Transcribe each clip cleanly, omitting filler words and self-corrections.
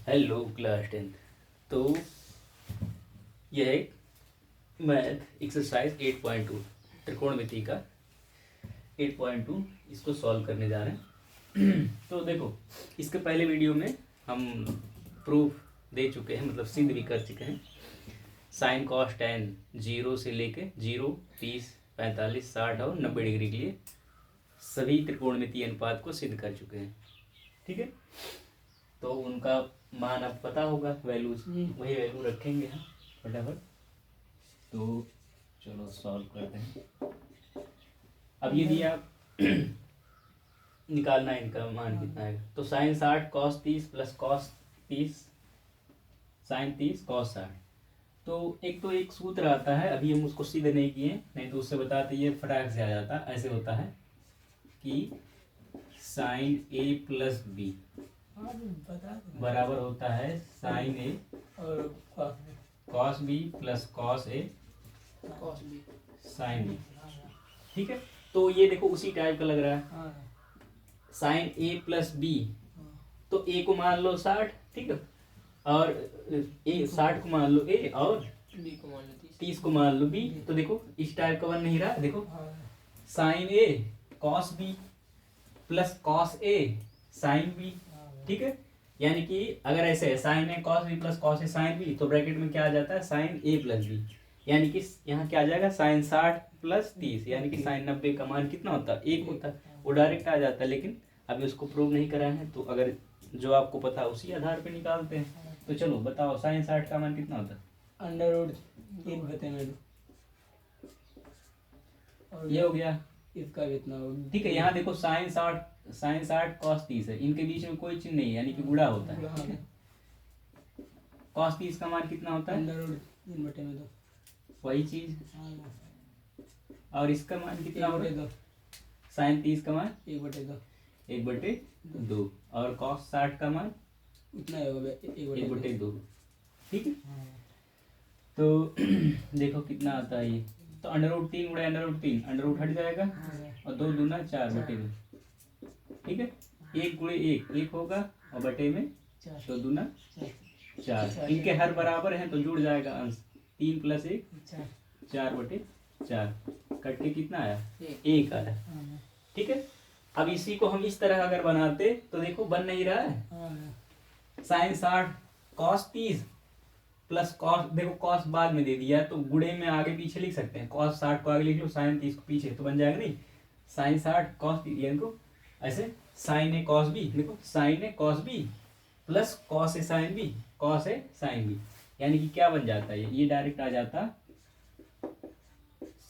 Hello class 10। तो यह एक मैथ एक्सरसाइज 8.2 त्रिकोणमिति का 8.2 इसको सॉल्व करने जा रहे हैं। तो देखो, इसके पहले वीडियो में हम प्रूफ दे चुके हैं, मतलब सिद्ध भी कर चुके हैं। साइन कॉस टेन 0 से लेके 0, 30, 45, 60 और 90 डिग्री के लिए सभी त्रिकोणमितीय अनुपात को सिद्ध कर चुके हैं। ठीक है, तो उनका मान अब पता होगा, वैल्यूज वही वैल्यू रखेंगे हम फटाफट। तो चलो सॉल्व करते हैं। अब यदि आप निकालना है इनका मान कितना है, तो sine 60 cos 30 plus cos 30 sine 30 cos 60। तो एक सूत्र आता है, अभी हम उसको सीधे नहीं किए, नहीं तो उससे बताते ये फटाक से आ जाता। ऐसे होता है कि साइन ए प्लस बी बराबर होता है साइन ए और cos B plus cos A cos B sine B. ठीक है, तो ये देखो उसी टाइप का लग रहा है। साइन ए प्लस बी, तो ए को मान लो 60, ठीक है, और ए 60 को मान लो ए, और बी को मान लो 30 को मान लो बी। तो देखो इस टाइप का बन नहीं रहा। देखो sign A cos B plus cos A sine B. ठीक है, यानी कि अगर ऐसे है sign A cos B plus cos A sine B, तो ब्रैकेट में क्या आ जाता है साइन ए प्लस बी, यानी कि यहाँ क्या आ जाएगा साइन 60 प्लस 30, यानी कि साइन 90 का मान कितना होता है 1 होता है। वो डायरेक्ट आ जाता है, लेकिन अभी उसको प्रूव नहीं करा है, तो अगर जो आपको पता है उसी आधार पे निकालते हैं। तो चलो बताओ साइन 60 का मान कितना होता है। अंडर रूट 3 बटे में और ये हो गया। इसका कितना होगा? ठीक है, यहाँ देखो साइन 60 कॉस 30 है, इनके बीच में कोई चिन्ह नहीं है, यानी कि गुणा होता है। कॉस 30 का मान कितना होता है अंडर रूट 3 बटे में 2, वही चीज, और इसका मान कितना होगा 2, साइन 30 का मान 1 बटे 2, 1/2, और कॉस 60 का मान उतना ही होगा 1 बटे 1/2। ठीक है, तो देखो कितना आता है ये, तो अंडर रूट 3 गुणा अंडर रूट 3, अंडर रूट हट जाएगा और 2 दूना 4/2। ठीक है, 1 गुणे 1 होगा और बटे में 2 दूना 4। इनके हर बराबर हैं तो जुड़ जाएगा अंश, 3 + 1 4/4। कट के कितना आया 1 आया। ठीक है, अब इसी को हम इस तरह अगर बनाते तो देखो बन नहीं रहा है। साइन 60 कॉस 30 प्लस कॉस, देखो कॉस बाद में दे दिया तो गुणे में आगे पीछे लिख सकते हैं। कॉस 60 को आगे लिख लो, साइन 30 को पीछे, तो बन जाएगा नहीं साइन 60 कॉस 30, यानी को ऐसे साइन ए कॉस बी, देखो sign A cos B plus cos A sine B, cos A sine B, यानी कि क्या बन जाता है ये डायरेक्ट आ जाता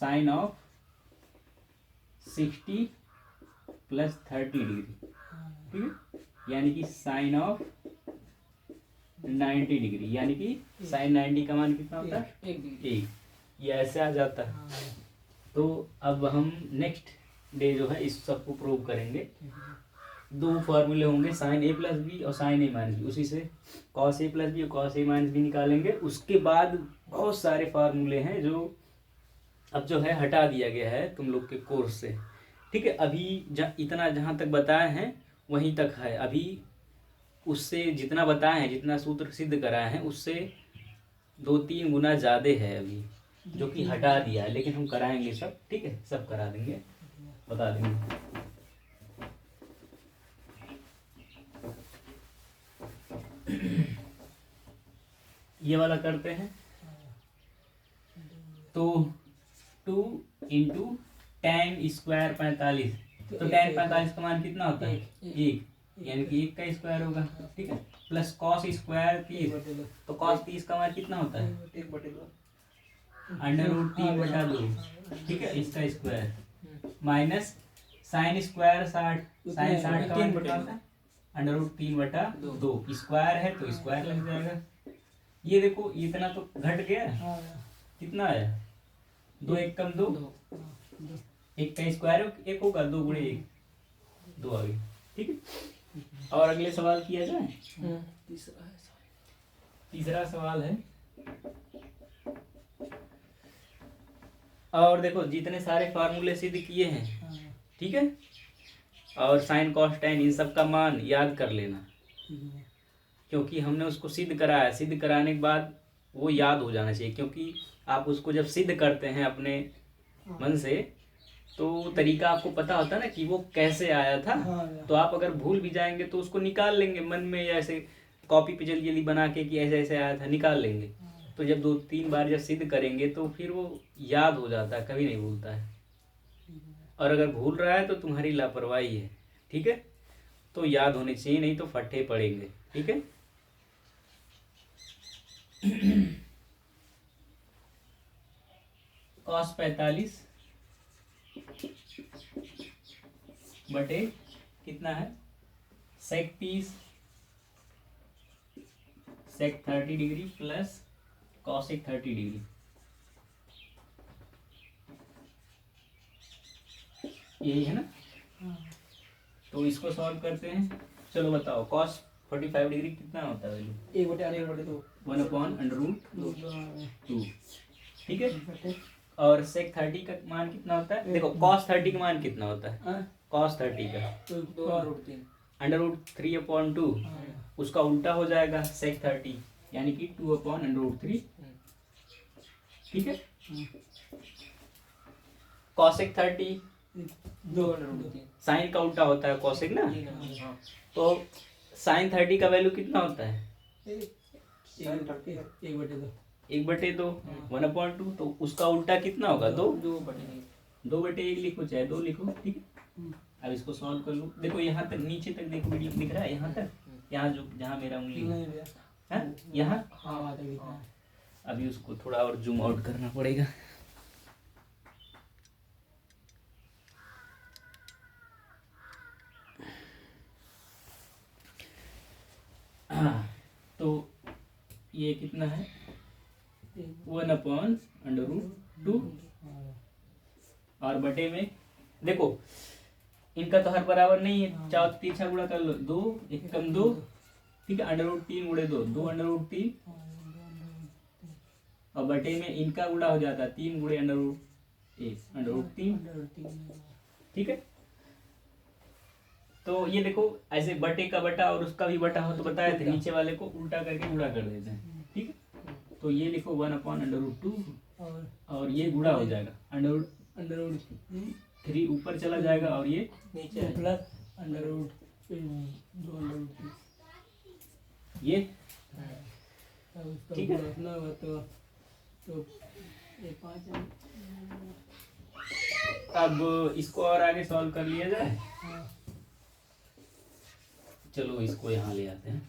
साइन ऑफ 60 प्लस 30 डिग्री। ठीक है, यानी कि साइन ऑफ 90 डिग्री, यानी कि साइन 90 का मान कितना होता है 1। ये ऐसे आ जाता है। तो अब हम नेक्स्ट डे जो है इस सबको प्रूव करेंगे। 2 फार्मूले होंगे, साइन ए प्लस बी और साइन ए माइनस बी, उसी से कॉस ए प्लस बी और कॉस ए माइनस बी निकालेंगे। उसके बाद बहुत सारे फार्मूले हैं जो अब जो है हटा दिया गया है तुम लोग के कोर्स से। ठीक है, अभी इतना जहाँ तक बताए हैं वहीं तक है। अभी उससे जितना बताए हैं, जितना सूत्र सिद्ध कराए हैं, उससे 2-3 गुना ज़्यादा है अभी, जो कि हटा दिया है, लेकिन हम कराएंगे सब। ठीक है, सब करा देंगे, बता देंगे। ये वाला करते हैं, तो 2 × tan² 45, तो tan 45 का मान कितना होता है 1, यानी कि 1 का स्क्वायर होगा। ठीक है, प्लस कॉस स्क्वायर 30, तो कॉस 30 का मान कितना होता है 1 बटे 2, अंडर रूट 3/2। ठीक है, इसका square minus sine square 60, sine 60 का मान कितना होता है अंडर रूट 3/2। स्क्वायर है तो स्क्वायर लग जाएगा। ये देखो इतना तो घट गया, कितना आया 2 1 कम 2, 1 का स्क्वायर 1 होगा, 2 गुणे 1 2 आ गई। ठीक है, और अगले सवाल किया जाए। तीसरा सवाल है, और देखो जितने सारे फार्मूले सिद्ध किए हैं, ठीक है, और साइन कॉस टेन इन सब का मान याद कर लेना। क्योंकि हमने उसको सिद्ध कराया, सिद्ध कराने के बाद वो याद हो जाना चाहिए, क्योंकि आप उसको जब सिद्ध करते हैं अपने मन से तो तरीका आपको पता होता है ना कि वो कैसे आया था। तो आप अगर भूल भी जाएंगे तो उसको निकाल लेंगे मन में, या ऐसे कॉपी पे जल्दी जल्दी बना के कि ऐसे ऐसे आया था, निकाल लेंगे। तो जब 2-3 बार जब सिद्ध करेंगे तो फिर वो याद हो जाता है, कभी नहीं भूलता है। और अगर भूल रहा है तो तुम्हारी लापरवाही है, ठीक है। तो याद होने चाहिए, नहीं तो फट्टे पड़ेंगे, ठीक है। cos 45 बटे कितना है, sec 30 sec 30 degree plus cosec 30 degree, यही है ना। तो इसको सॉल्व करते हैं। चलो बताओ cos 45 डिग्री कितना होता है वैल्यू, 1/2 1/√2, ठीक है। और sec 30 का मान कितना होता है, देखो cos 30 का मान कितना होता है, cos 30 का √3/2, उसका उल्टा हो जाएगा sec 30 यानी कि 2/√3, ठीक है। cosec 30 साइन का उल्टा होता है cosec ना, तो sin 30 का वैल्यू कितना होता है 1/2, 1/2, तो उसका उल्टा कितना होगा 2/1 लिखो चाहे 2 लिखो, ठीक है। अब इसको सॉल्व कर लो। देखो यहाँ तक, नीचे तक देखो मीडियम दिख रहा है, यहाँ तक, यहाँ जो जहाँ मेरा उंगली है यहाँ। अभी उसको थोड़ा और जूम आउट करना पड़ेगा। तो ये कितना है 1/√2, और बटे में देखो इनका तो हर बराबर नहीं है, चाहो तो तीसरा गुणा कर लो, 2 1 कम 2, ठीक है। √3 गुणे 2 2/3, और बटे में इनका गुणा हो जाता है 3 गुणे √1 √3, ठीक है। तो ये देखो ऐसे बटे का बटा और उसका भी बटा हो तो बताए थे, नीचे वाले को उल्टा करके गुणा कर देते हैं, ठीक है। तो ये लिखो 1/√2, और ये गुणा हो जाएगा √3 ऊपर चला जाएगा, और ये नीचे प्लस ये ठीक है। तो ये 5 अब इसको और आगे सॉल्व कर लिया जाए। चलो इसको यहाँ ले आते हैं।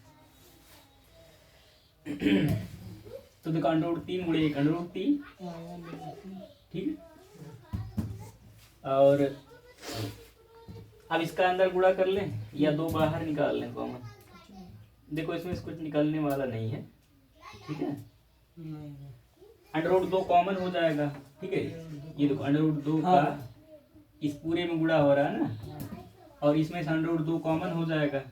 तो देखो √3 गुणे 1 √3, ठीक है। और अब इसका अंदर गुणा कर लें या 2 बाहर निकाल लें कॉमन। देखो इसमें से कुछ निकलने वाला नहीं है, ठीक है। √2 कॉमन हो जाएगा, ठीक है। ये देखो √2 का इस पूरे में गुणा हो रहा है ना, और इसमें से √2 कॉमन हो जाएगा,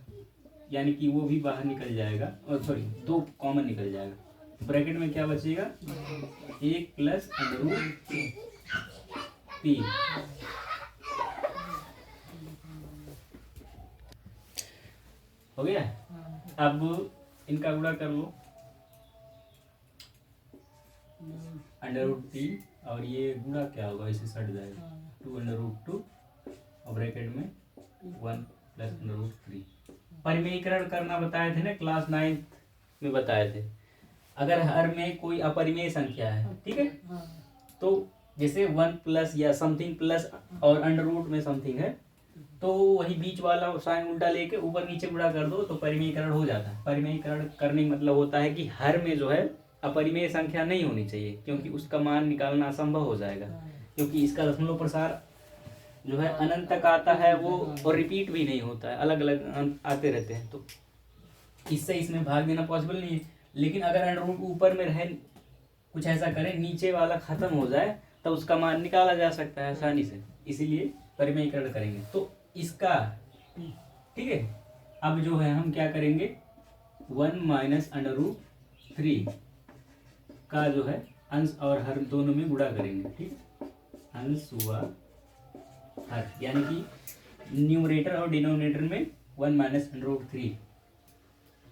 यानी कि वो भी बाहर निकल जाएगा, और सॉरी 2 कॉमन निकल जाएगा। ब्रैकेट में क्या बचेगा 1 प्लस √3, हो गया। अब इनका गुणा कर लो, √3 और ये गुणा क्या होगा, इसे सट जाएगा 2/2, और ब्रैकेट में 1 प्लस √3। परिमेयीकरण करना बताए थे ना, क्लास 9 में बताए थे। अगर हर में कोई अपरिमेय संख्या है, ठीक है, तो जैसे 1 प्लस या समथिंग प्लस और √ में समथिंग है, तो वही बीच वाला साइन उल्टा लेके ऊपर नीचे गुणा कर दो तो परिमेयीकरण हो जाता है। परिमेयीकरण करने का मतलब होता है कि हर में जो है अपरिमेय संख्या नहीं होनी चाहिए, क्योंकि उसका मान निकालना असंभव हो जाएगा, क्योंकि इसका दशमलव प्रसार जो है अनंत तक आता है वो, और रिपीट भी नहीं होता है, अलग अलग आते रहते हैं, तो इससे इसमें भाग देना पॉसिबल नहीं है। लेकिन अगर √ ऊपर में रहे, कुछ ऐसा करें नीचे वाला खत्म हो जाए, तो उसका मान निकाला जा सकता है आसानी से, इसीलिए परिमेयीकरण करेंगे। तो इसका ठीक है। अब जो है हम क्या करेंगे 1 - √3 का जो है अंश और हर दोनों में गुणा करेंगे, ठीक, अंश हुआ हर, यानी कि न्यूमरेटर और डिनोमिनेटर में 1 - √3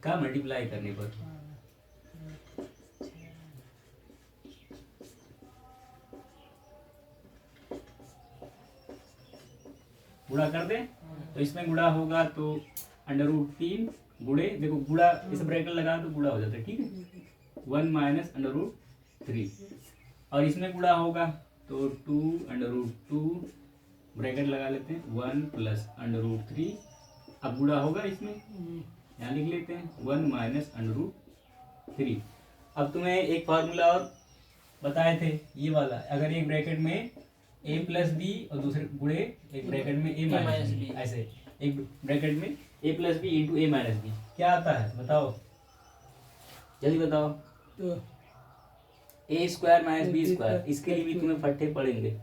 इसका मल्टीप्लाई करने पर। गुणा कर दे तो इसमें गुणा होगा तो √3 गुणे, देखो गुणा इस ब्रैकेट लगा तो गुणा हो जाता है, ठीक है, 1 माइनस √3। और इसमें गुणा होगा तो 2 ब्रैकेट लगा लेते हैं, 1 प्लस √3। अब गुणा होगा इसमें, यहाँ लिख लेते हैं 1 माइनस √3। अब तुम्हें एक फार्मूला और बताए थे ये वाला, अगर एक ब्रैकेट में a प्लस बी और दूसरे गुणे एक ब्रैकेट में a माइनस बी, ऐसे एक ब्रैकेट में a plus B into a minus B क्या आता है बताओ, जल्दी बताओ। तो a square minus B square, इसके लिए भी तुम्हें फट्टे पड़ेंगे।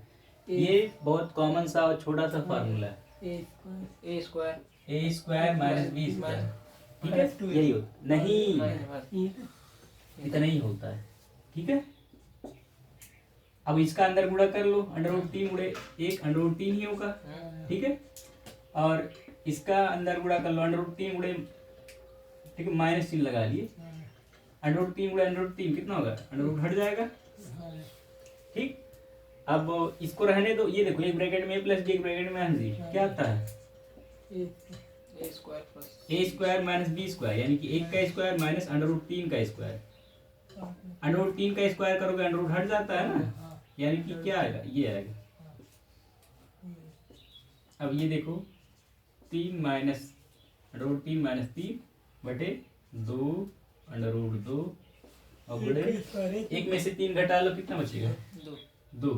ये बहुत कॉमन सा और छोटा सा फार्मूला है, A square a square minus B square, ठीक है, यही होता नहीं, इतना ही होता है, ठीक है। अब इसका अंदर गुणा कर लो, √3 गुणे 1 √3 ही होगा, ठीक है। और इसका अंदर गुणा कर लो, √3 गुणे, ठीक है, माइनस चिन्ह लगा लिए, √3 गुणे √3 कितना होगा, √ हट जाएगा, ठीक। अब इसको रहने दो, ये देखो एक ब्रैकेट में a प्लस बी, एक ब्रैकेट में माइनस बी, क्या आता है a square minus B square, यानी कि 1 का स्क्वायर माइनस √3 का स्क्वायर। √3 का स्क्वायर करोगे √ हट जाता है ना, यानी कि क्या आएगा, ये आएगा। अब ये देखो 3 माइनस √3 माइनस 3 बटे 2 √2 और बड़े एक में से 3 घटा लो, कितना बचेगा, 2।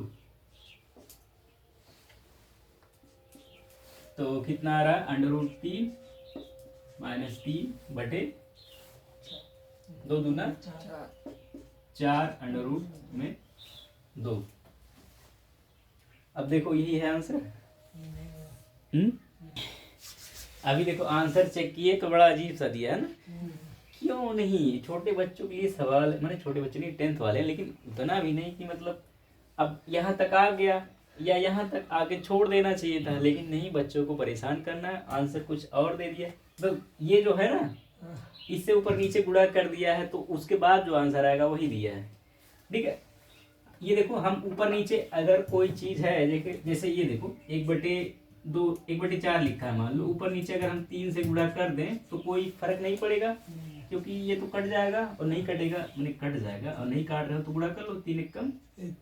तो कितना आ रहा है, √3 माइनस 3 बटे 2 दूना 4 √2। अब देखो यही है आंसर। अभी देखो आंसर चेक किए तो बड़ा अजीब सा दिया है ना, क्यों नहीं, छोटे बच्चों के लिए सवाल, मैंने छोटे बच्चों नहीं 10th वाले, लेकिन उतना भी नहीं कि मतलब अब यहाँ तक आ गया या यहाँ तक आके छोड़ देना चाहिए था, लेकिन नहीं, बच्चों को परेशान करना है, आंसर कुछ और दे दिया। तो ये जो है ना, इससे ऊपर नीचे गुणा कर दिया है, तो उसके बाद जो आंसर आएगा वही दिया है, ठीक है। ये देखो हम ऊपर नीचे अगर कोई चीज है, जैसे ये देखो 1/2 1/4 लिखा है, मान लो ऊपर नीचे अगर हम 3 से गुणा कर दें तो कोई फर्क नहीं पड़ेगा, क्योंकि ये तो कट जाएगा और नहीं कटेगा, मैंने कट जाएगा और नहीं काट रहे हो तो गुणा कर लो, 3 एकम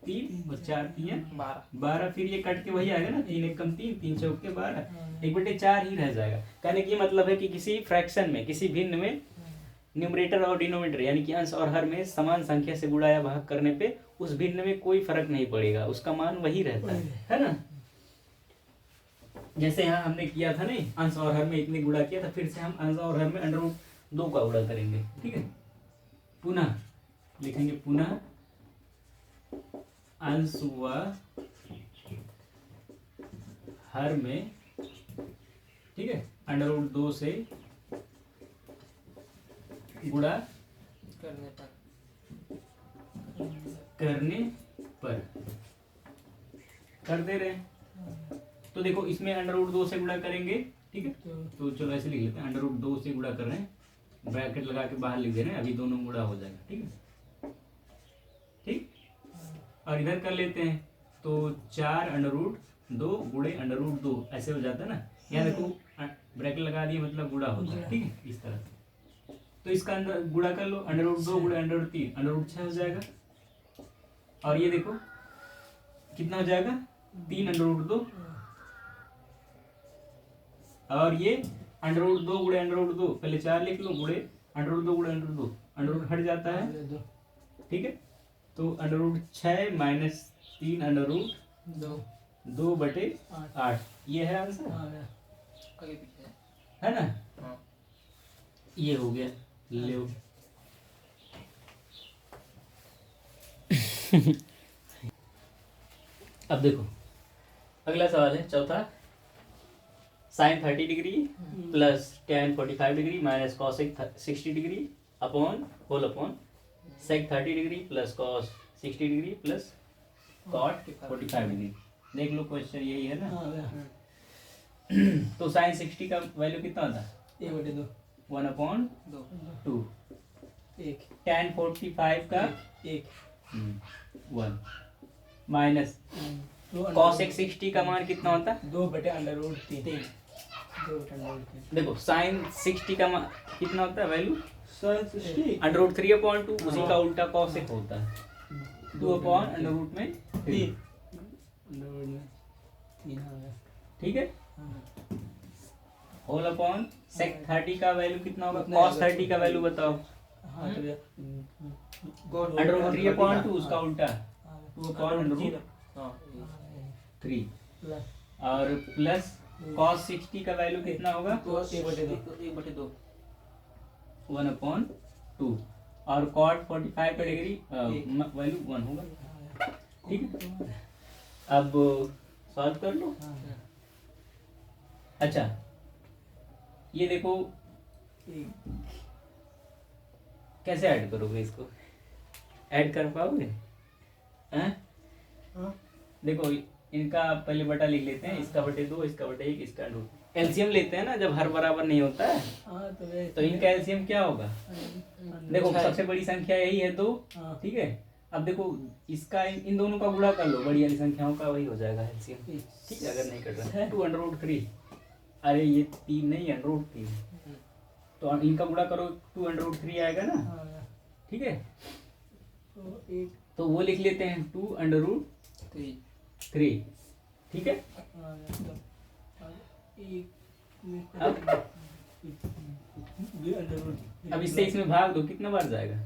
3 और 4 3 12, फिर ये कट के वही आएगा ना, 3 एकम 3 3 चौके 12, 1/4 ही रह जाएगा। कहने की मतलब है कि किसी फ्रैक्शन में, किसी भिन्न में न्यूमरेटर और डिनोमिनेटर यानी कि अंश और हर में समान संख्या से गुणा या भाग करने पे उस भिन्न में कोई फर्क नहीं पड़ेगा, उसका मान वही रहता है ना। जैसे यहाँ हमने किया था नहीं, अंश और हर में इतने गुणा किया था, फिर से हम अंश और हर में √2 का गुणा करेंगे, ठीक है। पुनः लिखेंगे, पुनः अंश व हर में, ठीक है, √2 से गुणा करने पर कर दे रहे हैं। तो देखो इसमें √2 से गुणा करेंगे, ठीक है, तो चलो ऐसे लिख लेते हैं, √2 से गुणा कर रहे हैं, ब्रैकेट लगा के बाहर लिख दे रहे हैं, अभी दोनों गुणा हो जाएगा, ठीक है, ठीक। और इधर कर लेते हैं तो 4 √2 गुणे √2 ऐसे हो जाता है ना, यहाँ देखो ब्रैकेट लगा दिए मतलब गुणा होता है, ठीक है, इस तरह। तो इसका अंदर गुणा कर लो, √2 गुणे √3 √6 हो जाएगा, और ये देखो कितना हो जाएगा, 3 √2, और ये √2 गुणे √2, पहले 4 लिख लो, गुणे √2 गुणे √2, √ हट जाता है, ठीक है। तो √6 माइनस 3 √2/8, ये है आंसर, है ना, ये हो गया, ले अब देखो अगला सवाल है चौथा, sin 30 degree plus tan 45 degree minus cosec 60 degree upon whole upon sec 30 degree plus cos 60 degree plus cot 45 degree. देख लो क्वेश्चन यही है ना। तो sin 60 का वैल्यू कितना होता है, वन अपॉन दो 2। एक tan 45 का एक 1 माइनस cos x 60 का मान कितना होता है? 2/√3 तीन 2/√3 देखो sin 60 का मान कितना होता है वैल्यू? sin 60 √3/2 उसी का उल्टा cos x होता है 2/√3 3 3 आ गया। ठीक है। हाँ। होल अपॉन sec 30 का वैल्यू कितना होगा? कितना cos आएगा? 30 का वैल्यू बताओ। हाँ तो भैया √3/2 उसका उल्टा हाँ, 2/√3 हाँ प्लस और प्लस cos 60 का वैल्यू कितना होगा? तो 1/2 1/2 1/2 और cot 45 का डिग्री वैल्यू 1 होगा। ठीक है। अब सॉल्व कर लो। हाँ, अच्छा ये देखो एक कैसे ऐड करोगे इसको? ऐड कर पाओगे? हैं? हाँ, देखो इनका आप पहले बटा लिख लेते हैं, इसका बटे 2, इसका बटे 1, इसका √ एलसीएम लेते हैं ना जब हर बराबर नहीं होता है हाँ तो भैया तो इनका एलसीएम क्या होगा? देखो छः। सबसे बड़ी संख्या यही है 2। हाँ, ठीक है। अब देखो इसका इन दोनों का गुणा कर लो, बड़ी वाली संख्याओं का वही हो जाएगा एलसीएम। ठीक है अगर नहीं कर रहा है 2/3। अरे ये 3 नहीं है √3, तो इनका गुणा करो 2/3 आएगा ना। हाँ, ठीक है तो एक तो वो लिख लेते हैं 2/3। 3 ठीक है। हाँ, मतलब एक अब- अब इससे इसमें भाग दो, कितना बार जाएगा?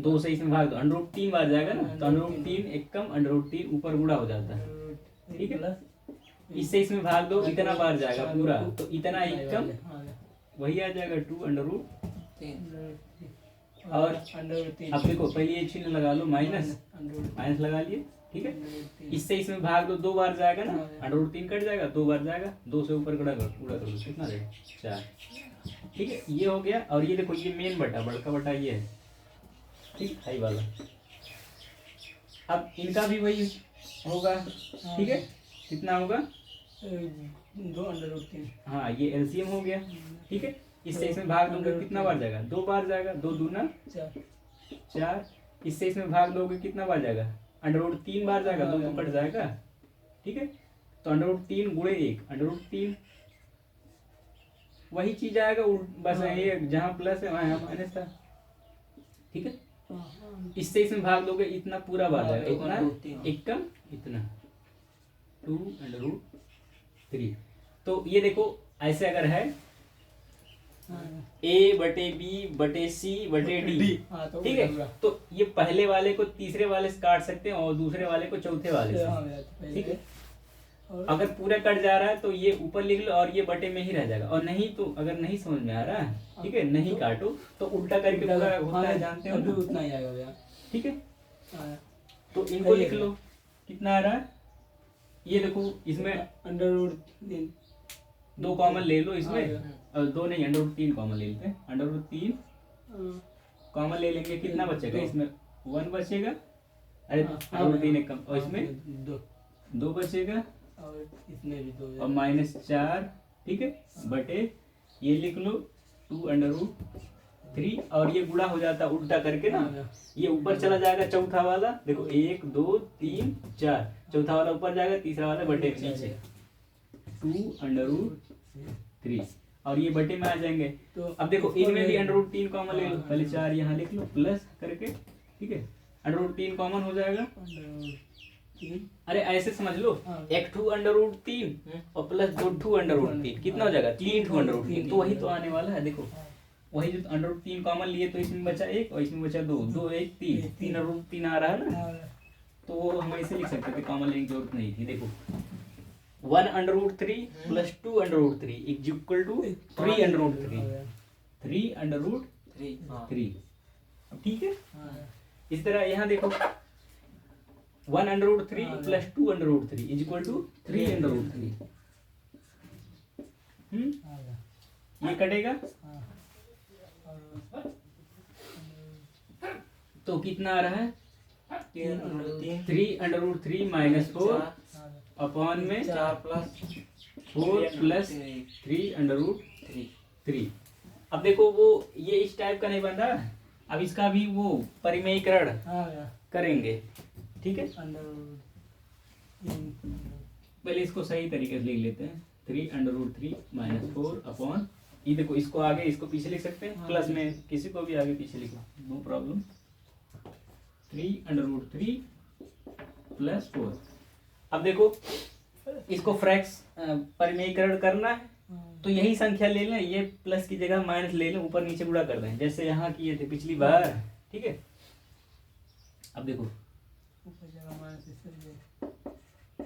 2 से इसमें भाग दो, √3 बार जाएगा ना, तो √3 एक कम √3 ऊपर गुणा हो जाता है। ठीक है। इससे इसमें भाग दो, इतना बार जाएगा पूरा, तो इतना एक कम वही आ जाएगा 2/3। और अब देखो पहले ये चिन्ह लगा लो, माइनस लगा लिए। ठीक है। इससे इसमें भाग दो, 2 बार जाएगा ना, √3 कट जाएगा, 2 बार जाएगा, 2 से ऊपर गुणा कर लो, कितना रहेगा? 4। ठीक है ये हो गया। और ये देखो ये मेन बटा, बड़का बटा ये है। ठीक हाई वाला। अब इनका भी वही होगा। ठीक है कितना होगा? 2/√3 हाँ ये एलसीएम हो गया। ठीक है। इससे इसमें भाग दोगे कितना बार जाएगा? 2 बार जाएगा, 2 दूना 4। इससे इसमें भाग दोगे कितना बार जाएगा? √3 बार जाएगा, 2 तो कट जाएगा। ठीक है। तो √3 गुणे 1 √3 वही चीज आएगा बस ये जहाँ प्लस है वहाँ माइनस था। ठीक है। इससे इसमें भाग दोगे इतना पूरा बार जाएगा, इतना एक कम इतना 2/3। तो ये देखो ऐसे अगर है A/B/C/D। ठीक है। तो ये पहले वाले को तीसरे वाले से काट सकते हैं और दूसरे वाले को चौथे वाले से। ठीक है। अगर पूरा कट जा रहा है तो ये ऊपर लिख लो और ये बटे में ही रह जाएगा। और नहीं तो अगर नहीं समझ में आ रहा है, ठीक है, नहीं काटो तो उल्टा करके पूरा होता है, जानते हो ना? उतना ही आएगा भैया। ठीक है। तो इनको लिख लो कितना आ रहा है। ये देखो इसमें √3 2 कॉमन ले लो इसमें, और 2 नहीं √3 कॉमन ले लेते हैं। √3 कॉमन ले लेंगे, कितना बचेगा इसमें? 1 बचेगा। अरे √3 एक कम, और इसमें 2 बचेगा और इसमें भी 2 और -4। ठीक है बटे ये लिख लो 2/3। और ये गुणा हो जाता उल्टा करके ना, ये ऊपर चला जाएगा चौथा वाला। देखो 1 2 3 4, चौथा वाला ऊपर जाएगा, तीसरा वाला बटे में नीचे 2/3 और ये बटे में आ जाएंगे। तो अब देखो इनमें भी √3 कॉमन ले लो, पहले 4 यहाँ लिख लो प्लस करके। ठीक है। √3 कॉमन हो जाएगा। अरे ऐसे समझ लो, एक 2/3 और प्लस 2/3 कितना हो जाएगा? 3/3। तो वही तो आने वाला है। देखो वही जो √3 कॉमन लिए तो इसमें बचा 1 और इसमें बचा 2, 2 1 3, 3/3 आ रहा है ना। तो वो हम ऐसे लिख सकते थे, कॉमन लेने की जरूरत नहीं थी। देखो 1/3 प्लस 2/3 इज इक्वल टू 3/3। 3/3। ठीक है। इस तरह यहाँ देखो 1/3 प्लस 2/3 इज इक्वल टू 3/3। ये कटेगा तो कितना आ रहा है? 3/3 -4 अपॉन में 4 प्लस 4 प्लस 3/3। अब देखो वो ये इस टाइप का नहीं बन रहा, अब इसका भी वो परिमेयीकरण आ गया करेंगे। ठीक है, अंडर पहले इसको सही तरीके से लिख लेते हैं। 3√3 - 4 अपॉन, ये देखो इसको आगे इसको पीछे लिख सकते हैं, प्लस में किसी को भी आगे पीछे लिखो, नो प्रॉब्लम। 3√3 + 4। अब देखो इसको फ्रैक्स परिमेयीकरण करना है तो यही संख्या ले लें, ये प्लस की जगह माइनस ले लें, ऊपर नीचे गुणा कर दें जैसे यहाँ किए थे पिछली बार। ठीक है, अब देखो ऊपर जगह माइनस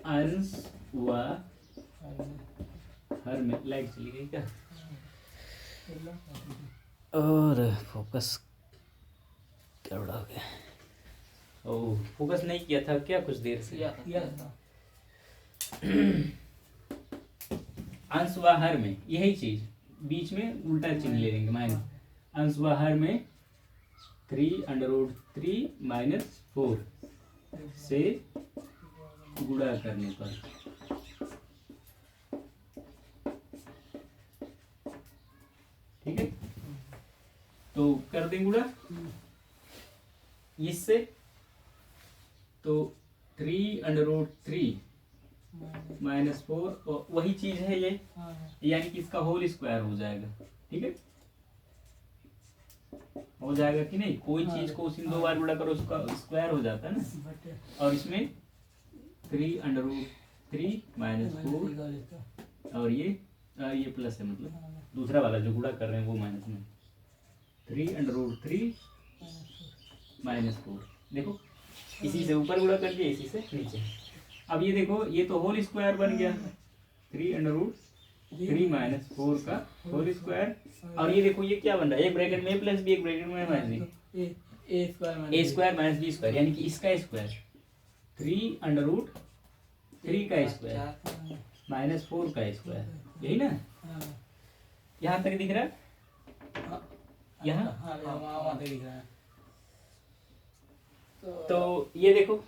अंश व हर में लाइट चली गई क्या? और फोकस क्या बड़ा हो गया? ओह फोकस नहीं किया था क्या कुछ देर से? किया था। अंश व हर में यही चीज, बीच में उल्टा चिन्ह ले लेंगे माइनस। अंश व हर में 3√3 - 4 से गुणा करने पर ठीक है, तो कर दें गुणा इससे, तो 3√3 - 4 और वही चीज है ये, यानी कि इसका होल स्क्वायर हो जाएगा। ठीक है, हो जाएगा कि नहीं? कोई चीज को उसी में 2 बार गुणा करो उसका स्क्वायर हो जाता है ना। और इसमें 3√3 - 4 और ये प्लस है, मतलब दूसरा वाला जो गुणा कर रहे हैं वो माइनस में। 3√3 - 4 देखो, इसी से ऊपर गुणा कर दिया, इसी से नीचे। अब ये देखो ये तो होल स्क्वायर बन गया, 3√3 - 4 का होल स्क्वायर। और ये देखो ये क्या बन रहा है, एक ब्रैकेट में प्लस बी, एक ब्रैकेट में माइनस बी, ए स्क्वायर - बी स्क्वायर, यानी कि इसका स्क्वायर 3√3 का स्क्वायर -4 का स्क्वायर, यही ना? यहाँ तक दिख रहा है? यहाँ तो ये देखो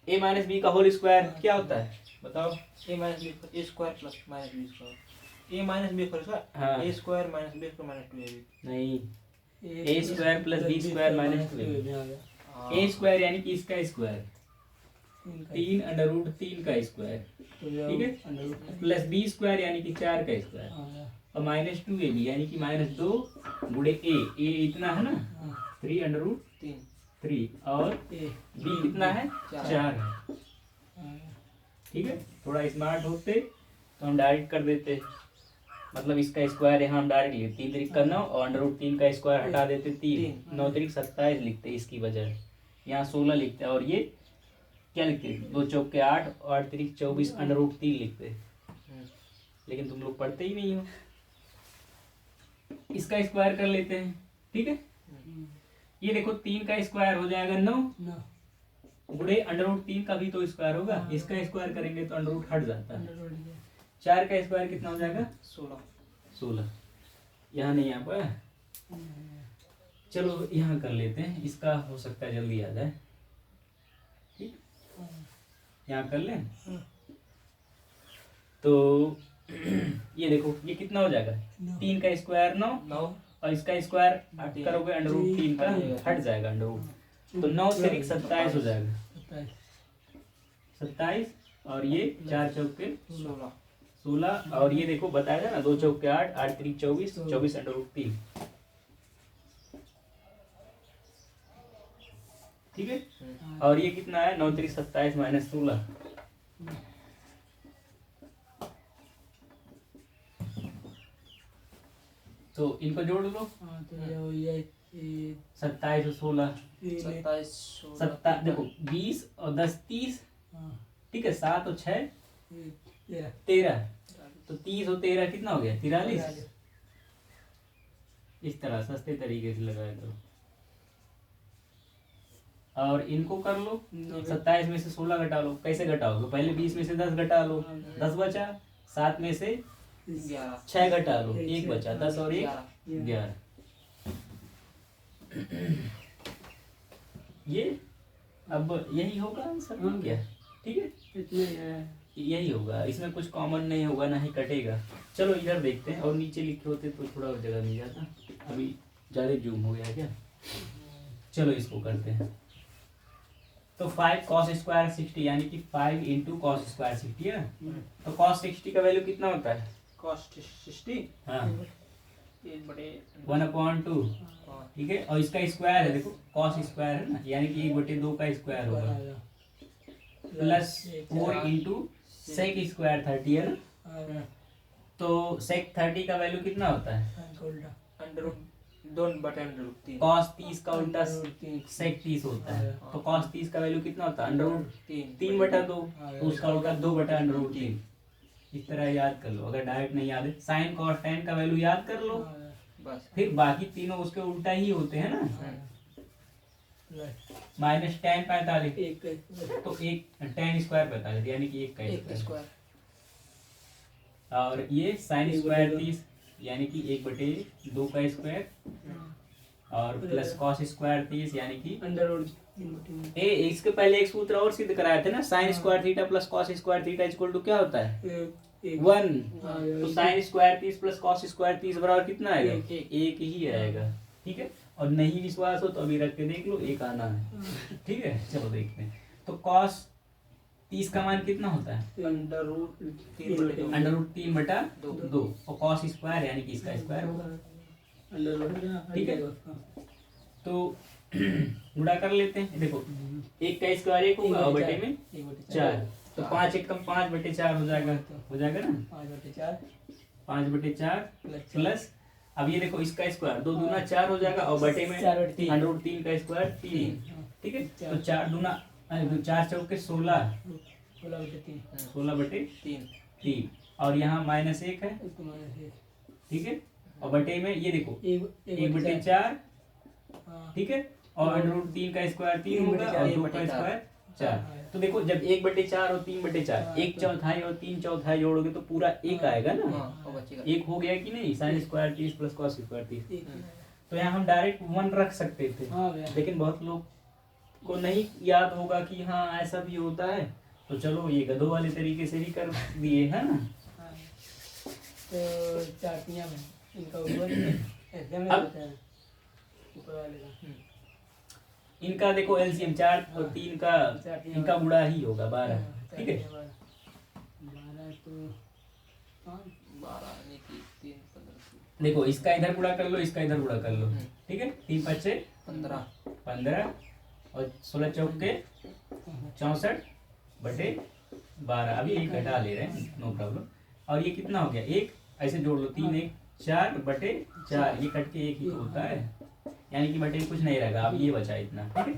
a - b का होल स्क्वायर क्या होता है बताओ? a minus b a square plus minus b square. a minus b square. हाँ। a square minus b square minus 2ab. नहीं, a square plus b square minus 2 a square यानी कि इसका स्क्वायर 3√3 का स्क्वायर, ठीक है, प्लस b स्क्वायर यानी कि 4 का स्क्वायर और -2ab यानी कि -2 गुणे a इतना है ना 3√3 और b कितना है 4 है। ठीक है, थोड़ा स्मार्ट होते तो हम डायरेक्ट कर देते, मतलब इसका स्क्वायर यहाँ हम डायरेक्ट लिखते 3 3 का 9 और √3 का स्क्वायर हटा देते 3 9 3 27 लिखते इसकी बजाय, यहाँ 16 लिखते और ये क्या लिखते 2 चौक के 8 और 8 3 24 √3 लिखते। लेकिन तुम लोग पढ़ते ही नहीं हो, इसका स्क्वायर कर लेते हैं। ठीक है, ये देखो 3 का स्क्वायर हो जाएगा 9 गुणे √3 का भी तो स्क्वायर होगा, इसका स्क्वायर करेंगे तो √ हट जाता है। 4 का स्क्वायर कितना हो जाएगा 16। यहाँ नहीं आ पाया, चलो यहाँ कर लेते हैं, इसका हो सकता है जल्दी आ जाए। ठीक, यहाँ कर लें तो ये देखो ये कितना हो जाएगा 3 का स्क्वायर 9 और इसका स्क्वायर करोगे √3 का हट जाएगा √, तो 9 से 27 हो जाएगा 27 और ये 4 चौक के 16 और ये देखो बताया था ना 2 चौक के 8 8 3 24 24 √3। ठीक है, और ये कितना है 9 3 27 -16। तो इनको जोड़ लो, 27 और 16 देखो 20 और 10 30, ठीक है, 7 और 6 13, तो 30 और 13 कितना हो गया 43। इस तरह सस्ते तरीके से लगाया करो और इनको कर लो। 27 में से 16 घटा लो, कैसे घटाओगे, पहले 20 में से 10 घटा लो, 10 बचा, 7 में से 6 घटा लो, 1 बचा, 10 और 1 11। ये अब यही होगा आंसर क्या? ठीक है, यही होगा, इसमें कुछ कॉमन नहीं होगा ना ही कटेगा। चलो इधर देखते हैं, और नीचे लिखे होते तो थोड़ा और जगह मिल जाता। अभी ज़्यादा जूम हो गया क्या? चलो इसको करते हैं। तो 5 cos स्क्वायर 60 यानी कि 5 इंटू कॉस स्क्वायर 60 है ना। तो cos 60 का वैल्यू कितना होता है? कॉस्ट 60 हाँ 1/2। 1/2, ठीक है। और इसका स्क्वायर है, देखो cos स्क्वायर है ना, यानी कि 1/2 का स्क्वायर होगा, प्लस 4 इंटू सेक स्क्वायर 30 है ना। तो सेक 30 का वैल्यू कितना होता है? √2/√3। cos 30 का उल्टा सेक 30 होता है। तो cos 30 का वैल्यू कितना होता है? √3/2। तो उसका होगा 2/√3। इस तरह याद कर लो, अगर डायरेक्ट नहीं याद है। साइन cos tan का वैल्यू याद कर लो, बस फिर बाकी तीनों उसके उल्टा ही होते हैं ना। माइनस tan 45, तो एक tan स्क्वायर 45 यानी कि 1 का एक स्क्वायर। स्क्वायर। और ये साइन स्क्वायर 30 यानी कि 1/2 का स्क्वायर, और प्लस कॉस स्क्वायर 30 यानी कि इसके पहले एक सूत्र और सिद्ध कराए थे ना, sine square theta plus cos square theta equal to क्या होता है? 1। तो sine square 30 plus cos square 30 बराबर कितना आएगा? एक ही आएगा, ठीक है। और नहीं विश्वास हो तो अभी रख के देख लो, एक आना है, ठीक है। चलो देखते हैं। तो कॉस 30 का मान कितना होता है? √3/2, और कॉस स्क्वायर यानी कि इसका स्क्वायर होगा, ठीक है। तो गुणा कर लेते हैं। देखो 1 का स्क्वायर 1 होगा और बटे में 4, तो 5 1 कम 5/4 हो जाएगा ना। 5/4 प्लस, अब ये देखो इसका स्क्वायर 2 दूना 4 हो जाएगा, और बटे में √3 का स्क्वायर 3, ठीक है। तो 4 दूना 4 चौके 16, 16/3, और यहाँ -1 है, ठीक है। और बटे में ये देखो 1/4, ठीक है। और √3 का स्क्वायर 3 होगा, और 2 का स्क्वायर 4। तो देखो जब 1/4 और 3/4 1/4 और 3/4 जोड़ोगे तो पूरा 1 आएगा ना। 1 हो गया कि नहीं? Sign square 30 plus cos square 30। तो यहाँ हम डायरेक्ट 1 रख सकते थे, लेकिन बहुत लोग को नहीं याद होगा कि हाँ ऐसा भी होता है। तो चलो ये गधों वाले तरीके से भी कर दिए, है ना। तो चाटियां इनका ऊपर ऐसे में अब होता है, ऊपर वाले का। इनका देखो एलसीएम 4 और 3 का, इनका गुणा ही होगा 12, ठीक है। 12 तो 12 देखो इसका इधर गुणा कर लो, इसका इधर गुणा कर लो, ठीक है। 3 5 6 15 और 16 चौके 64/12। अभी एक घटा ले रहे हैं, नो प्रॉब्लम। और ये कितना हो गया? 1, ऐसे जोड़ लो, 3 1 4/4, ये कट के 1 ही तो होता है, यानी कि बटे कुछ नहीं रहेगा। अब ये बचा इतना, ठीक है।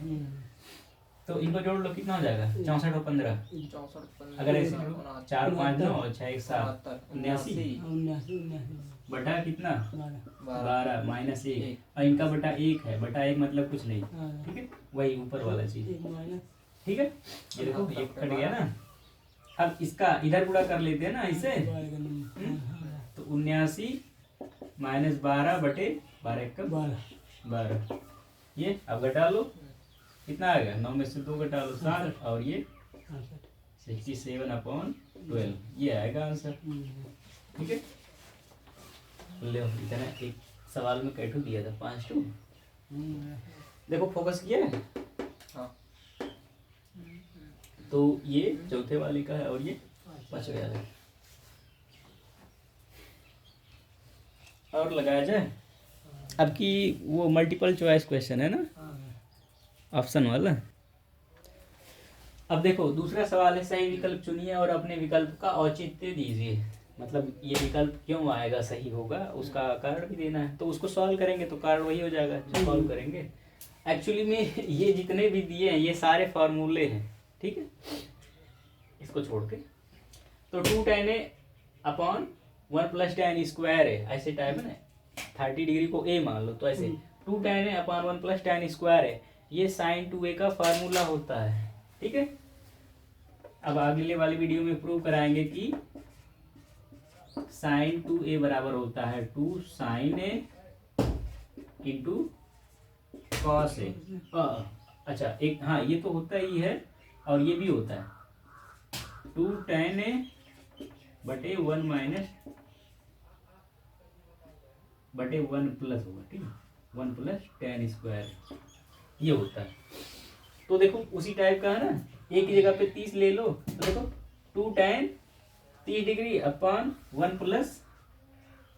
तो इनको जोड़ लो, कितना हो जाएगा? 64 और 15, 64 अगर ऐसे करो 4 5 9 और 6 1 7 79 79 बटा कितना? 12 12 -1, और इनका बटा 1 है। बटा 1 मतलब कुछ नहीं, ठीक है, वही ऊपर वाला चीज, ठीक है। ये देखो ये कट गया ना। अब इसका इधर गुणा कर लेते हैं ना इसे, तो 79 -12/12 12। ये अब घटा लो, कितना आएगा? 9 में से 2 घटा लो 7, और ये 67/12, ये आएगा आंसर, ठीक है। ले इतना एक सवाल में कैठू दिया था 5 टू। देखो फोकस किया है। हाँ। तो ये चौथे वाले का है, और ये पांचवे वाले। और लगाया जाए अब की वो मल्टीपल चॉइस क्वेश्चन है ना, ऑप्शन वाला। अब देखो दूसरा सवाल है, सही विकल्प चुनिए और अपने विकल्प का औचित्य दीजिए। मतलब ये विकल्प क्यों आएगा, सही होगा, उसका कारण भी देना है। तो उसको सॉल्व करेंगे तो कारण वही हो जाएगा जो सॉल्व करेंगे। एक्चुअली में ये जितने भी दिए हैं ये सारे फार्मूले हैं, ठीक है। इसको छोड़ के तो 2 tan A upon 1 + tan square है, ऐसे टाइप है ना। 30 डिग्री को A मान लो, तो ऐसे 2 tan A upon 1 + tan square है, ये sin 2A का फार्मूला होता है, ठीक है। अब अगले वाली वीडियो में प्रूव कराएंगे कि sin 2A बराबर होता है 2 sin A into cos A। अच्छा एक, हाँ ये तो होता ही है, और ये भी होता है 2 tan A/1 - बटे 1 प्लस होगा, ठीक है, 1 प्लस tan स्क्वायर ये होता है। तो देखो उसी टाइप का है ना, एक ही जगह पे 30 ले लो तो देखो 2 tan 30 degree upon 1 plus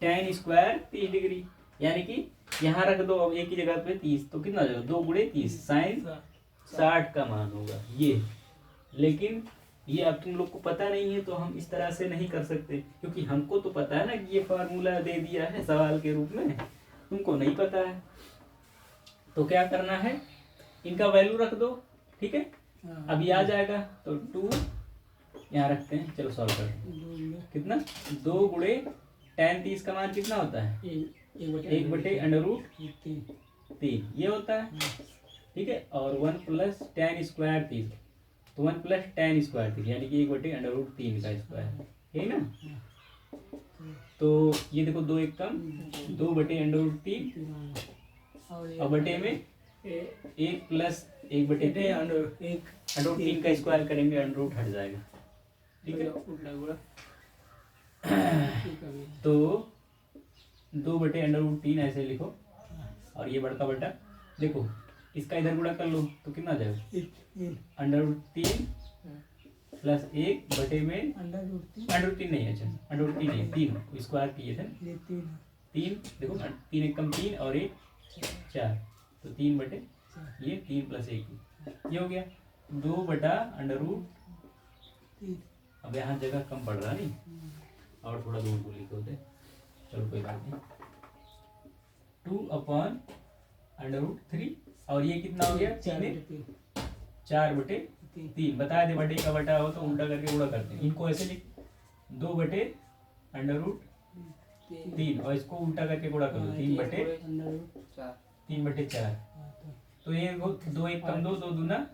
tan square 30 degree, यानी कि यहाँ रख दो अब एक ही जगह पे 30, तो कितना हो जाएगा 2 गुणे 30 साइन 60 का मान होगा ये। लेकिन ये अब तुम लोग को पता नहीं है तो हम इस तरह से नहीं कर सकते, क्योंकि हमको तो पता है ना कि ये फार्मूला दे दिया है सवाल के रूप में, तुमको नहीं पता है। तो क्या करना है, इनका वैल्यू रख दो, ठीक है, अभी आ जाएगा। तो 2 यहाँ रखते हैं, चलो सॉल्व करते हैं। कितना 2 गुणे tan 30 का मान कितना होता है 1 बटे अंडर रूट 3 ये होता है, ठीक है, और 1 प्लस tan स्क्वायर 30, तो 1 प्लस tan स्क्वायर 30 यानी कि 1 बटे अंडर रूट 3 का स्क्वायर, यही ना। तो ये देखो 2 एक कम 2 बटे अंडर रूट 3 और बटे में 1 प्लस 1 बटे 3 अंडर रूट 3 का स्क्वायर करेंगे, अंडर रूट हट जाएगा, ठीक है। तो 2 बटे अंडर रूट 3 ऐसे लिखो, और ये बड़का बटा देखो इसका इधर गुणा कर लो तो कितना आ जाएगा अंडर रूट 3 प्लस 1 बटे में अंडर रूट 3 नहीं है, अच्छा अंडर रूट 3 नहीं 3 स्क्वायर किए थे 3 देखो 3 एक कम 3 और 1 4, तो 3 बटे ये 3 प्लस 1 ये हो गया 2 बटा अंडर रूट। अब यहाँ जगह कम पड़ रहा नहीं, और थोड़ा दूर को लिखे होते, चलो कोई बात नहीं। 2 अपॉन अंडर रूट 3 और ये कितना हो गया 4 बटे 3 बताया थे, बटे का बटा हो तो उल्टा करके गुणा करते हैं, इनको ऐसे लिख 2 बटे अंडर रूट 3 और इसको उल्टा करके गुणा कर दो 3 बटे 4, तो ये 2 एक कम 2 2 दूना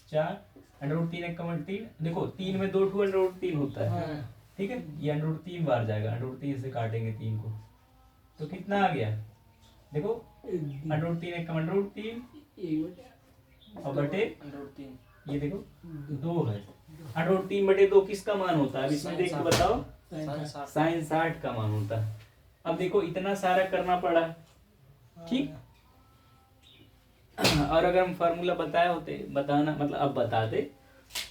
4 अंडर रूट 3 एक कम 3, देखो 3 में 2 अंडर रूट 3 होता है, ठीक है, ये अंडर रूट 3 बार जाएगा, अंडर रूट 3 से काटेंगे 3 को तो कितना आ गया देखो अंडर रूट 3 एक कम अंडर रूट 3 और बटे ये देखो 2 है, अंडर रूट 3 बटे 2 किसका मान होता है, अब इसमें देख के बताओ साइन 60 का मान होता है। अब देखो इतना सारा करना पड़ा, ठीक, और अगर हम फार्मूला बताए होते, बताना मतलब अब बताते,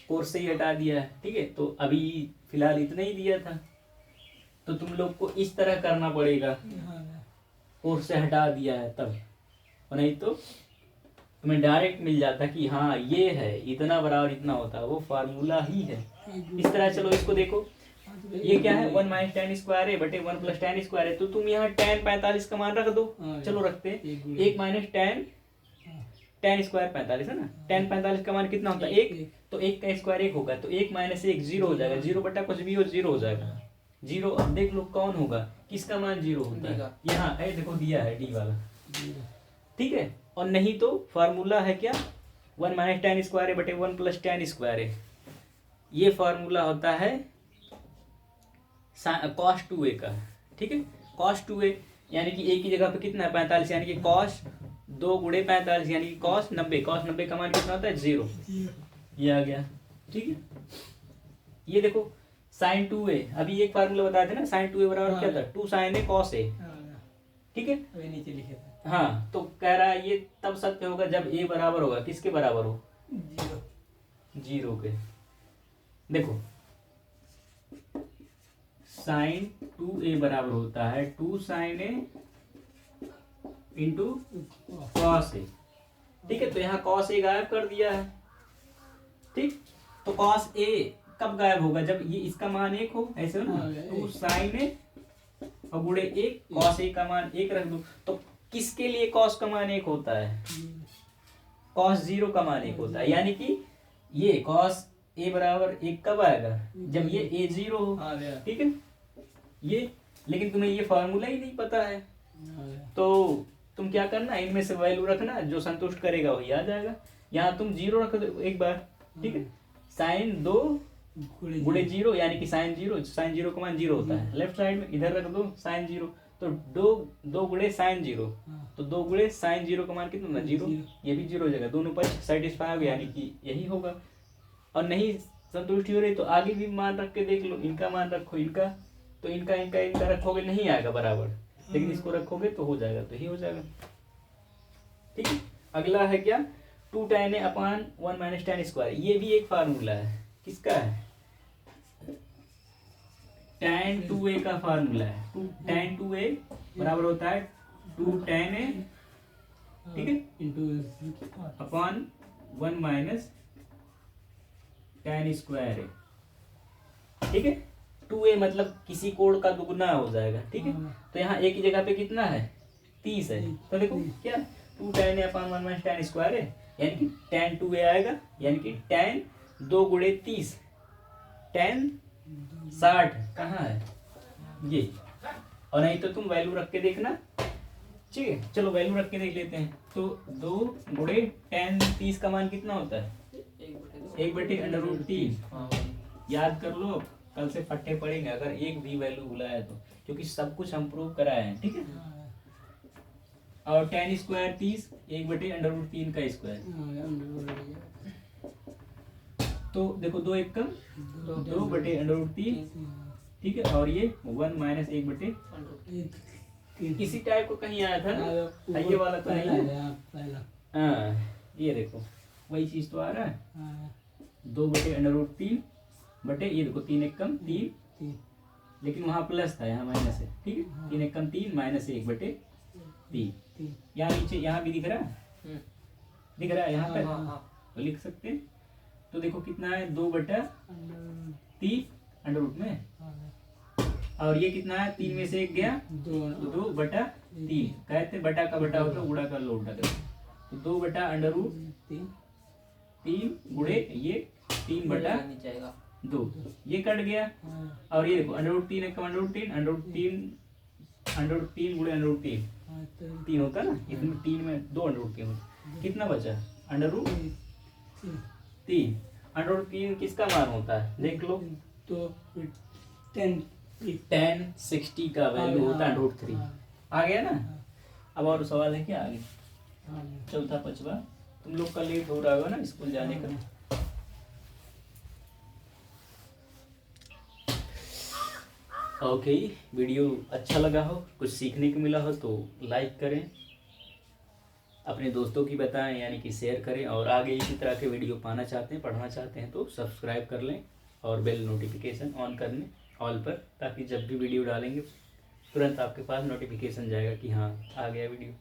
कोर्स से ही हटा दिया है, ठीक है, तो अभी फिलहाल इतना ही दिया था, तो तुम लोग को इस तरह करना पड़ेगा, कोर्स से हटा दिया है तब, और नहीं तो तुम्हें डायरेक्ट मिल जाता कि हाँ ये है इतना बराबर इतना होता है, वो फार्मूला ही है इस तरह। चलो इसको देखो, ये क्या है 1 माइनस tan स्क्वायर है बटे 1 प्लस tan स्क्वायर है, तो तुम यहाँ tan 45 का मान रख दो, चलो रखते हैं 1 माइनस tan स्क्वायर 45 है ना, tan 45 का मान कितना होता है 1, तो 1 का स्क्वायर 1 होगा, तो 1 माइनस 1 0 हो जाएगा, 0 बटा कुछ भी हो 0 हो जाएगा 0। अब देख लो कौन होगा, किसका मान 0 होता है, यहाँ है देखो दिया है डी वाला, ठीक है, और नहीं तो फार्मूला है क्या 1 माइनस tan स्क्वायर है बटे 1 प्लस tan स्क्वायर है, ये फार्मूला होता है cos 2a का, ठीक है, cos 2a यानी कि एक ही जगह पे कितना है 45, यानी कि cos 2 गुणे 45 यानी कि cos 90, cos 90 का मान कितना होता है 0, ये आ गया, ठीक है। ये देखो sin 2a, अभी एक फार्मूला बताए थे ना sin 2a बराबर क्या था 2 sin a cos a, ठीक है, नीचे लिखे थे। हाँ, तो कह रहा है ये तब सत्य होगा जब a बराबर होगा किसके बराबर हो 0 के। देखो sin 2a बराबर होता है 2 sin a into cos a, ठीक है, तो यहाँ cos a गायब कर दिया है, ठीक, तो cos a कब गायब होगा जब ये इसका मान 1 हो, ऐसे हो ना, 2 sin a और गुणे 1 cos a का मान 1 रख दो, तो किसके लिए cos का मान 1 होता है cos 0 का मान 1 होता है, यानी कि ये cos a बराबर 1 कब आएगा जब ये a 0 हो, ठीक है, ये लेकिन तुम्हें ये फार्मूला ही नहीं पता है, तो तुम क्या करना इनमें से वैल्यू रखना जो संतुष्ट करेगा वही आ जाएगा, यहाँ तुम 0 रख दो एक बार, ठीक है, sin 2 गुणे 0 यानी कि sin 0 का मान 0 होता है, लेफ्ट साइड में इधर रख दो sin 0, तो 2 गुणे sin 0, तो 2 गुणे sin 0 का मान कितना होगा 0, ये भी 0 हो जाएगा, दोनों पक्ष सेटिस्फाई हो गया यानी कि यही होगा। और नहीं संतुष्टि हो रही तो आगे भी मान रख के देख लो, इनका मान रखो, इनका तो इनका रखोगे नहीं आएगा बराबर, लेकिन इसको रखोगे तो हो जाएगा, तो ही हो जाएगा। ठीक है, अगला है क्या, 2 tan a upon 1 minus tan square. ये भी एक फार्मूला है, किसका है, tan 2a का फार्मूला है। 2 tan 2a बराबर होता है 2 tan a, ठीक है, into upon 1 minus tan square है। ठीक है, 2a मतलब किसी कोण का दुगुना हो जाएगा। ठीक है, तो यहाँ a की जगह पे कितना है, 30 है। तो देखो क्या 2 tan a upon 1 minus tan square है, यानी कि tan 2a आएगा, यानी कि tan 2 गुणे 30, tan 60 कहाँ है ये, और नहीं तो तुम वैल्यू रख के देखना। ठीक है, चलो वैल्यू रख के देख लेते हैं। तो 2 गुणे tan 30 का मान कितना होता है, 1/√3। हाँ याद कर लो, कल से फट्टे पड़ेंगे अगर एक भी वैल्यू भुलाया तो, क्योंकि सब कुछ हम प्रूव कराए हैं। ठीक है, और tan स्क्वायर 30, 1/√3 का स्क्वायर। तो देखो 2 एक कम 2/√3। ठीक है, और ये 1 माइनस 1/, इसी टाइप को कहीं आया था ना, ये वाला तो नहीं है। हाँ, ये देखो वही चीज तो आ रहा है, 2/√3 बटे ये देखो 3 एक कम 3, लेकिन वहाँ प्लस था, यहाँ माइनस है। ठीक है, 3 एक कम 3 माइनस 1/3। यहाँ नीचे यहाँ भी दिख रहा है, दिख रहा है यहाँ पे, तो लिख सकते हैं। तो देखो कितना है, 2/3 अंडर रूट में, और ये कितना है, 3 में से 1 गया, तो 2/3। कहते बटा का बटा होता है, गुणा कर लो उल्टा कर, तो 2/√3 गुणे ये 3/2, ये कट गया। और ये देखो अंडर रूट 3 एक कम अंडर रूट 3 गुणे अंडर रूट 3 होता है ना, इसमें 3 में 2 अंडर रूट 3 होता, कितना बचा, अंडर रूट 3। अंडर रूट 3 किसका मान होता है, देख लो, तो 10 60 का वैल्यू होता है अंडर रूट 3। आ गया ना। अब और सवाल है क्या आगे, चौथा पांचवा, तुम लोग का लेट हो रहा होगा ना स्कूल जाने का। ओके, वीडियो अच्छा लगा हो, कुछ सीखने को मिला हो तो लाइक करें, अपने दोस्तों की बताएं, यानी कि शेयर करें, और आगे इसी तरह के वीडियो पाना चाहते हैं, पढ़ना चाहते हैं तो सब्सक्राइब कर लें और बेल नोटिफिकेशन ऑन कर लें ऑल पर, ताकि जब भी वीडियो डालेंगे तुरंत आपके पास नोटिफिकेशन जाएगा कि हाँ आ गया वीडियो।